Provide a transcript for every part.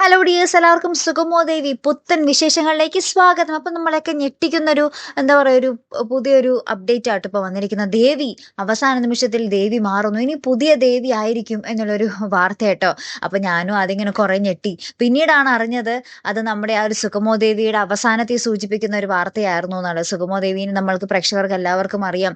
Hello dears, എല്ലാവർക്കും സുഗമോ ദേവി പുത്തൻ വിശേഷങ്ങളിലേക്ക് സ്വാഗതം. അപ്പം നമ്മളൊക്കെ ഞെട്ടിക്കുന്നൊരു എന്താ പറയുക ഒരു പുതിയൊരു അപ്ഡേറ്റ് ആയിട്ട് ഇപ്പോൾ വന്നിരിക്കുന്നത്. ദേവി അവസാന നിമിഷത്തിൽ ദേവി മാറുന്നു, ഇനി പുതിയ ദേവി ആയിരിക്കും എന്നുള്ളൊരു വാർത്ത കേട്ടോ. അപ്പം ഞാനും അതിങ്ങനെ കുറേ ഞെട്ടി. പിന്നീടാണ് അറിഞ്ഞത് അത് നമ്മുടെ ആ ഒരു സുഗമോ ദേവിയുടെ അവസാനത്തെ സൂചിപ്പിക്കുന്ന ഒരു വാർത്തയായിരുന്നു എന്നുള്ളത്. സുഗമോ ദേവിനെ നമ്മൾക്ക് പ്രേക്ഷകർക്ക് എല്ലാവർക്കും അറിയാം.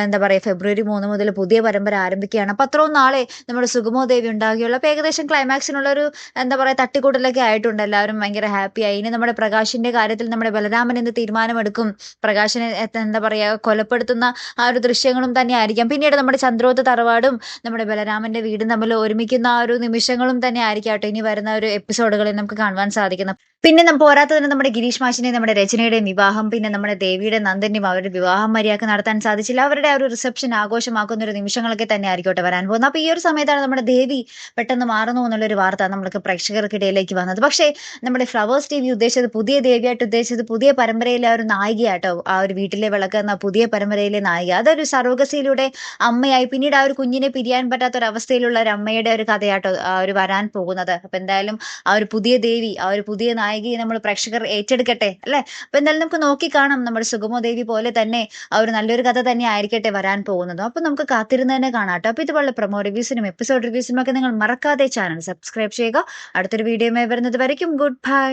എന്താ പറയുക, ഫെബ്രുവരി 3 മുതൽ പുതിയ പരമ്പര ആരംഭിക്കുകയാണ്. അപ്പം അത്രയും നാളെ നമ്മുടെ സുഗമോ ദേവി ഉണ്ടാകുകയുള്ളൂ. അപ്പോൾ ഏകദേശം ക്ലൈമാക്സിനുള്ള ഒരു എന്താ പറയുക തട്ടിക്കൂട്ടലൊക്കെ ആയിട്ടുണ്ട്. എല്ലാവരും ഭയങ്കര ഹാപ്പിയായി. ഇനി നമ്മുടെ പ്രകാശിന്റെ കാര്യത്തിൽ നമ്മുടെ ബലരാമൻ എന്ത് തീരുമാനമെടുക്കും, പ്രകാശിനെ എന്താ പറയുക കൊലപ്പെടുത്തുന്ന ആ ഒരു ദൃശ്യങ്ങളും തന്നെ ആയിരിക്കാം. പിന്നീട് നമ്മുടെ ചന്ദ്രോത്ത് തറവാടും നമ്മുടെ ബലരാമന്റെ വീടും തമ്മിൽ ഒരുമിക്കുന്ന ആ ഒരു നിമിഷങ്ങളും തന്നെ ആയിരിക്കും കേട്ടോ ഇനി വരുന്ന ഒരു എപ്പിസോഡുകളിൽ നമുക്ക് കാണുവാൻ സാധിക്കുന്നത്. പിന്നെ പോരാത്തതിന് നമ്മുടെ ഗിരീഷ് മാഷിന്റെയും നമ്മുടെ രചനയുടെയും വിവാഹം, പിന്നെ നമ്മുടെ ദേവിയുടെ നന്ദന്റെയും അവരുടെ വിവാഹം മര്യാദക്ക് നടത്താൻ സാധിച്ചില്ല. അവരുടെ ആ ഒരു റിസപ്ഷൻ ആഘോഷമാക്കുന്ന ഒരു നിമിഷങ്ങളൊക്കെ തന്നെ ആയിരിക്കട്ടെ വരാൻ പോകുന്നത്. അപ്പൊ ഈ ഒരു സമയത്താണ് നമ്മുടെ ദേവി പെട്ടെന്ന് മാറുന്നു എന്നുള്ളൊരു വാർത്ത നമ്മൾക്ക് പ്രേക്ഷകർക്കിടയിലേക്ക് വന്നത്. പക്ഷേ നമ്മുടെ ഫ്ലവേഴ്സ് TV ഉദ്ദേശിച്ചത് പുതിയ ദേവിയായിട്ട് ഉദ്ദേശിച്ചത് പുതിയ പരമ്പരയിലെ ആ ഒരു നായികയാട്ടോ, ആ ഒരു വീട്ടിലെ വിളക്ക് എന്ന പുതിയ പരമ്പരയിലെ നായിക. അതൊരു സർവ്വഗസിയിലൂടെ അമ്മയായി പിന്നീട് ആ ഒരു കുഞ്ഞിനെ പിരിയാൻ പറ്റാത്ത ഒരു അവസ്ഥയിലുള്ള ഒരു അമ്മയുടെ ഒരു കഥയാട്ടോ ആ ഒരു വരാൻ പോകുന്നത്. അപ്പൊ എന്തായാലും ആ ഒരു പുതിയ ദേവി, ആ ഒരു പുതിയ നായികയെ നമ്മൾ പ്രേക്ഷകർ ഏറ്റെടുക്കട്ടെ അല്ലെ. അപ്പൊ എന്തായാലും നമുക്ക് നോക്കി കാണാം. നമ്മുടെ സുഗമോ ദേവി പോലെ തന്നെ ആ ഒരു നല്ലൊരു കഥ തന്നെ ആയിരിക്കട്ടെ വരാൻ പോകുന്നത്. അപ്പൊ നമുക്ക് കാത്തിരുന്ന് തന്നെ കാണാട്ടോ. അപ്പൊ ഇതുപോലെ പ്രൊമോ റിവ്യൂസിനും എപ്പിസോഡ് റിവ്യൂസിനും ഒക്കെ നിങ്ങൾ മറക്കാതെ ചാനൽ സബ്സ്ക്രൈബ് ചെയ്യുക. അടുത്തൊരു വീഡിയോയുമായി വരുന്നത് വരയ്ക്കും ഗുഡ് ബൈ.